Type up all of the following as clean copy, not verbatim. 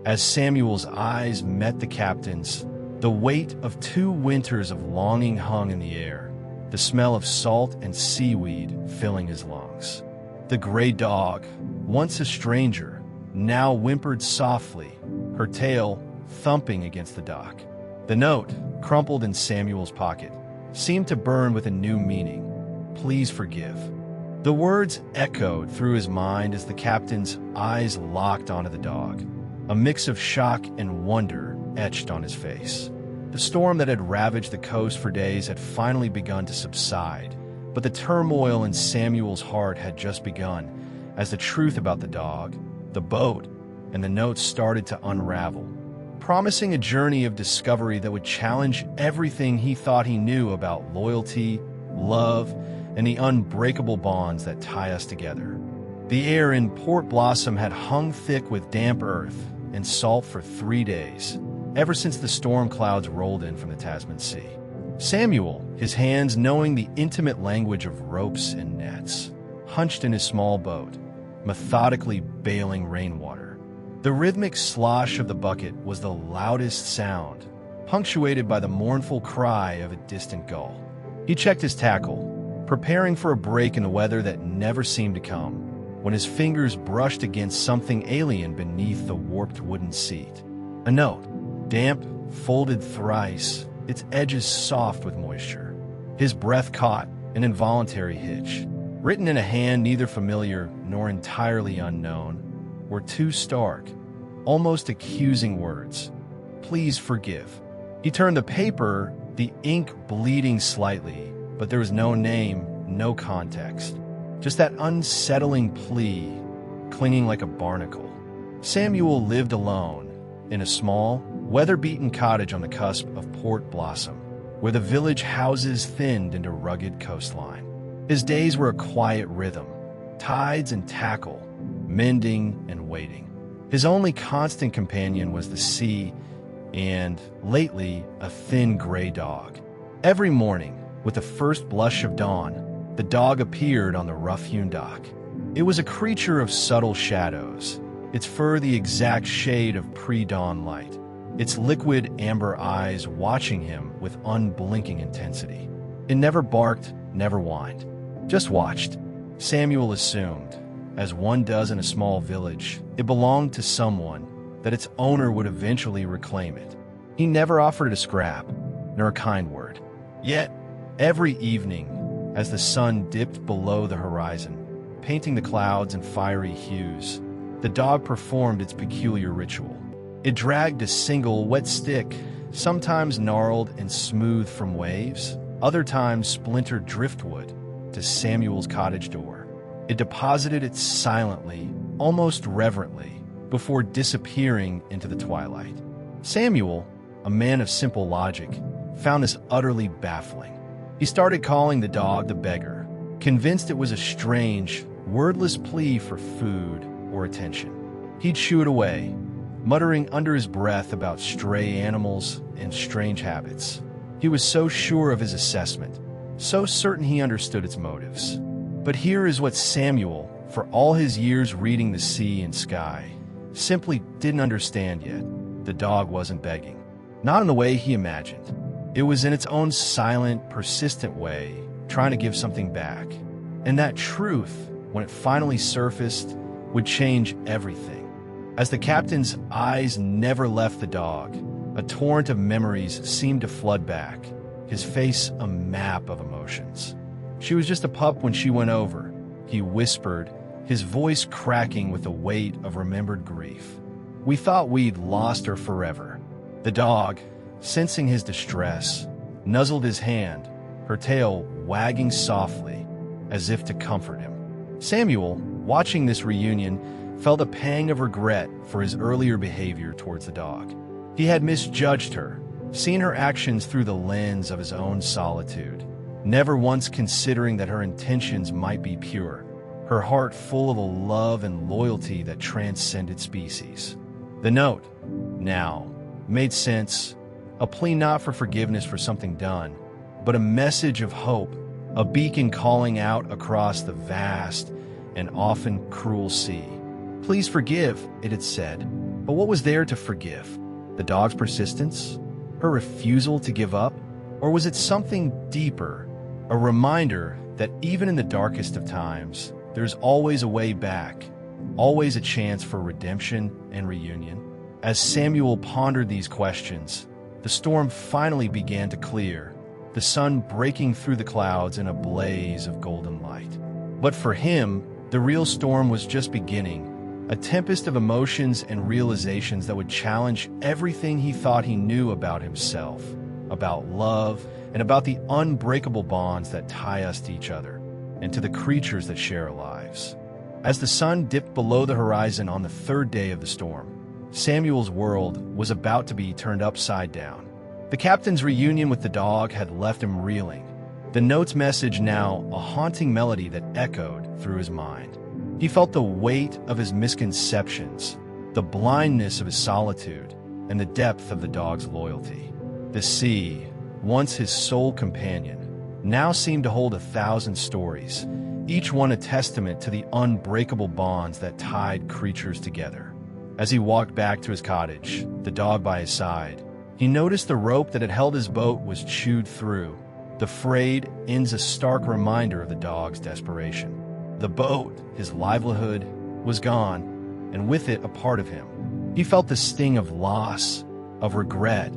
As Samuel's eyes met the captain's, the weight of 2 winters of longing hung in the air, the smell of salt and seaweed filling his lungs. The gray dog, once a stranger, now whimpered softly, her tail thumping against the dock. The note, crumpled in Samuel's pocket, seemed to burn with a new meaning. Please forgive. The words echoed through his mind as the captain's eyes locked onto the dog. A mix of shock and wonder etched on his face. The storm that had ravaged the coast for days had finally begun to subside, but the turmoil in Samuel's heart had just begun as the truth about the dog, the boat, and the notes started to unravel, promising a journey of discovery that would challenge everything he thought he knew about loyalty, love, and the unbreakable bonds that tie us together. The air in Port Blossom had hung thick with damp earth and salt for 3 days, ever since the storm clouds rolled in from the Tasman Sea. Samuel, his hands knowing the intimate language of ropes and nets, hunched in his small boat, methodically bailing rainwater. The rhythmic slosh of the bucket was the loudest sound, punctuated by the mournful cry of a distant gull. He checked his tackle, preparing for a break in the weather that never seemed to come, when his fingers brushed against something alien beneath the warped wooden seat. A note, damp, folded thrice, its edges soft with moisture. His breath caught an involuntary hitch. Written in a hand neither familiar nor entirely unknown were 2 stark, almost accusing words. Please forgive. He turned the paper, the ink bleeding slightly, but there was no name, no context. Just that unsettling plea, clinging like a barnacle. Samuel lived alone, in a small, weather-beaten cottage on the cusp of Port Blossom, where the village houses thinned into rugged coastline. His days were a quiet rhythm, tides and tackle, mending and waiting. His only constant companion was the sea and, lately, a thin gray dog. Every morning, with the first blush of dawn, the dog appeared on the rough-hewn dock. It was a creature of subtle shadows, its fur the exact shade of pre-dawn light, its liquid amber eyes watching him with unblinking intensity. It never barked, never whined, just watched. Samuel assumed, as one does in a small village, it belonged to someone, that its owner would eventually reclaim it. He never offered it a scrap, nor a kind word. Yet, every evening, as the sun dipped below the horizon, painting the clouds in fiery hues, the dog performed its peculiar ritual. It dragged a single wet stick, sometimes gnarled and smooth from waves, other times splintered driftwood, to Samuel's cottage door. It deposited it silently, almost reverently, before disappearing into the twilight. Samuel, a man of simple logic, found this utterly baffling. He started calling the dog the beggar, convinced it was a strange, wordless plea for food or attention. He'd shoo it away, muttering under his breath about stray animals and strange habits. He was so sure of his assessment, so certain he understood its motives. But here is what Samuel, for all his years reading the sea and sky, simply didn't understand yet. The dog wasn't begging. Not in the way he imagined. It was in its own silent, persistent way, trying to give something back. And that truth, when it finally surfaced, would change everything. As the captain's eyes never left the dog, a torrent of memories seemed to flood back, his face a map of emotions. She was just a pup when she went over, he whispered, his voice cracking with the weight of remembered grief. We thought we'd lost her forever. The dog, sensing his distress, nuzzled his hand, her tail wagging softly, as if to comfort him. Samuel, watching this reunion, felt a pang of regret for his earlier behavior towards the dog. He had misjudged her, seen her actions through the lens of his own solitude, never once considering that her intentions might be pure, her heart full of a love and loyalty that transcended species. The note, now, made sense, a plea not for forgiveness for something done, but a message of hope, a beacon calling out across the vast and often cruel sea. Please forgive, it had said. But what was there to forgive? The dog's persistence? Her refusal to give up? Or was it something deeper? A reminder that even in the darkest of times, there's always a way back, always a chance for redemption and reunion. As Samuel pondered these questions, the storm finally began to clear, the sun breaking through the clouds in a blaze of golden light. But for him, the real storm was just beginning, a tempest of emotions and realizations that would challenge everything he thought he knew about himself, about love, and about the unbreakable bonds that tie us to each other and to the creatures that share our lives. As the sun dipped below the horizon on the third day of the storm, Samuel's world was about to be turned upside down. The captain's reunion with the dog had left him reeling, the note's message now a haunting melody that echoed through his mind. He felt the weight of his misconceptions, the blindness of his solitude, and the depth of the dog's loyalty. The sea, once his sole companion, now seemed to hold 1,000 stories, each one a testament to the unbreakable bonds that tied creatures together. As he walked back to his cottage, the dog by his side, he noticed the rope that had held his boat was chewed through, the frayed ends a stark reminder of the dog's desperation. The boat, his livelihood, was gone, and with it a part of him. He felt the sting of loss, of regret,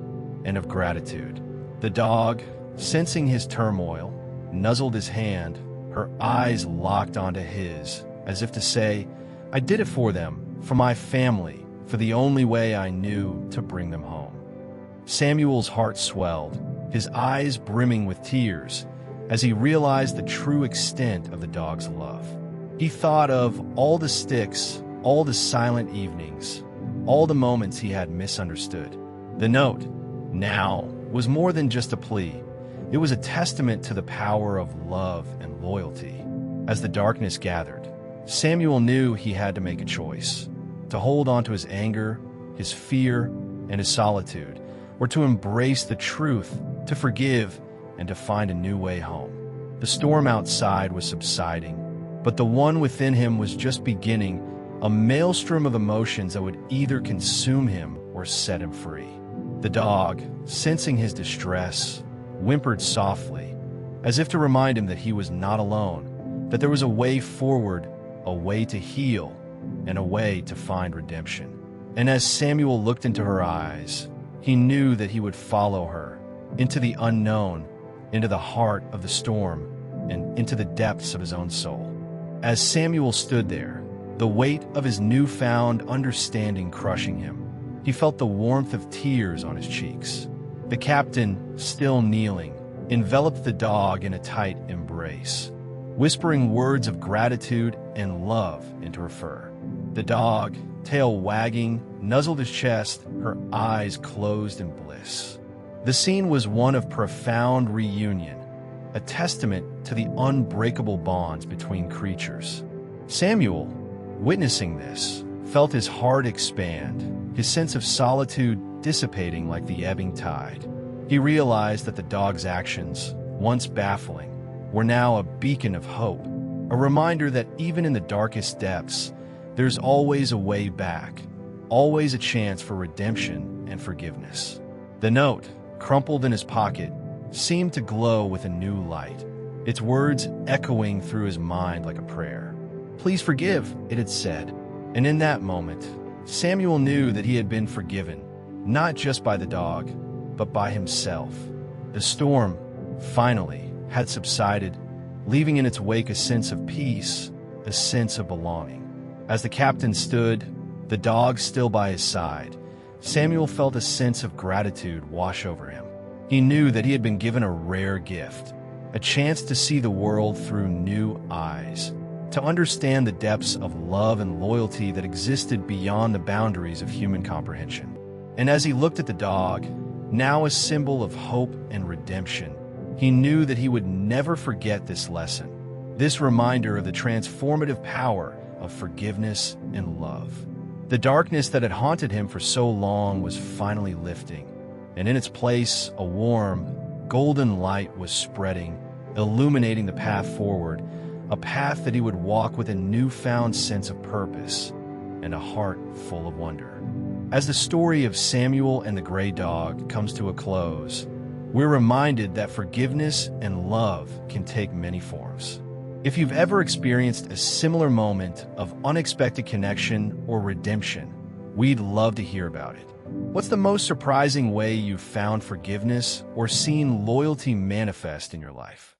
and of gratitude. The dog, sensing his turmoil, nuzzled his hand, her eyes locked onto his, as if to say, "I did it for them, for my family, for the only way I knew to bring them home." Samuel's heart swelled, his eyes brimming with tears, as he realized the true extent of the dog's love. He thought of all the sticks, all the silent evenings, all the moments he had misunderstood. The note, now, was more than just a plea. It was a testament to the power of love and loyalty. As the darkness gathered, Samuel knew he had to make a choice, to hold on to his anger, his fear, and his solitude, or to embrace the truth, to forgive, and to find a new way home. The storm outside was subsiding, but the one within him was just beginning, a maelstrom of emotions that would either consume him or set him free. The dog, sensing his distress, whimpered softly, as if to remind him that he was not alone, that there was a way forward, a way to heal, and a way to find redemption. And as Samuel looked into her eyes, he knew that he would follow her into the unknown, into the heart of the storm, and into the depths of his own soul. As Samuel stood there, the weight of his newfound understanding crushing him, he felt the warmth of tears on his cheeks. The captain, still kneeling, enveloped the dog in a tight embrace, whispering words of gratitude and love into her fur. The dog, tail wagging, nuzzled his chest, her eyes closed in bliss. The scene was one of profound reunion, a testament to the unbreakable bonds between creatures. Samuel, witnessing this, felt his heart expand, his sense of solitude dissipating like the ebbing tide. He realized that the dog's actions, once baffling, were now a beacon of hope, a reminder that even in the darkest depths, there's always a way back, always a chance for redemption and forgiveness. The note, crumpled in his pocket, seemed to glow with a new light, its words echoing through his mind like a prayer. "Please forgive," it had said. And in that moment, Samuel knew that he had been forgiven, not just by the dog, but by himself. The storm, finally, had subsided, leaving in its wake a sense of peace, a sense of belonging. As the captain stood, the dog still by his side, Samuel felt a sense of gratitude wash over him. He knew that he had been given a rare gift, a chance to see the world through new eyes, to understand the depths of love and loyalty that existed beyond the boundaries of human comprehension. And as he looked at the dog, now a symbol of hope and redemption, he knew that he would never forget this lesson, this reminder of the transformative power of forgiveness and love. The darkness that had haunted him for so long was finally lifting, and in its place, a warm, golden light was spreading, illuminating the path forward, a path that he would walk with a newfound sense of purpose and a heart full of wonder. As the story of Samuel and the Gray Dog comes to a close, we're reminded that forgiveness and love can take many forms. If you've ever experienced a similar moment of unexpected connection or redemption, we'd love to hear about it. What's the most surprising way you've found forgiveness or seen loyalty manifest in your life?